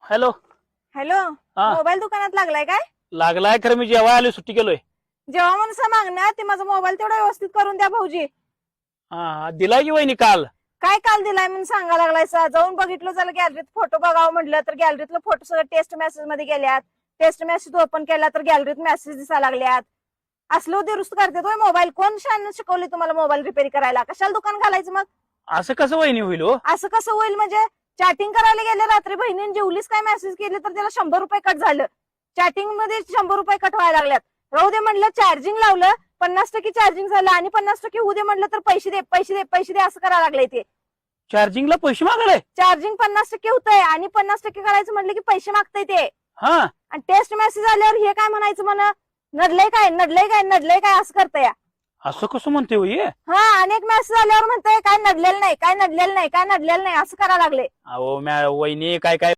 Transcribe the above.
Hello. Hello. हा. Mobile दुकानात लागलाय काय? लागलाय खरं मी जेव्हा आलो सुट्टी केलोय. जेव्हा म्हणून मागण्यात ते माझा मोबाईल तेवढा व्यवस्थित करून द्या भाऊजी. हा दिलाय की वहिनी काल. काय काल दिलाय म्हणून सांगा लागलाय जाऊन बघितलं झालं गॅलरीत फोटो बघावं म्हटलं तर गॅलरीतलं फोटो सगळं टेस्ट मेसेज मध्ये गेल्यात. टेस्ट मेसेज ओपन केला तर गॅलरीत मेसेज दिसायला लागल्यात. असलं दुरुस्त करते तो मोबाईल. कोण शान शिकवले तुम्हाला मोबाईल रिपेअर करायला? कशाला दुकान घालायचं मग? असं कसं वहिनी होईल हो? असं कसं होईल म्हणजे? चॅटिंग करायला गेले रात्री बहिणीने जेवलीच काय मेसेज केले तर त्याला 100 रुपये कट झालं. चॅटिंग मध्ये 100 रुपये कट व्हायला लागल्यात. राहू दे म्हणलं, चार्जिंग लावलं 50% चार्जिंग झालं आणि 50% होऊ दे म्हणलं तर पैसे दे पैसे दे पैसे दे असं करायला लागलंय ते. चार्जिंगला पैसे मागायला? चार्जिंग 50% होतंय आणि 50% करायचं म्हटलं की पैसे मागतंय ते. हा. आणि टेस्ट मेसेज आल्यावर हे काय म्हणायचं म्हणा, नडलंय काय नडलंय काय नडलंय काय असं करतंय. असं कसं म्हणते हो हे? हा, अनेक मेसेज आल्यावर म्हणतंय काय नडलेलं नाही काय नडलेलं नाही काय नडलेलं नाही असं करायला लागले. अहो वहिनी काय काय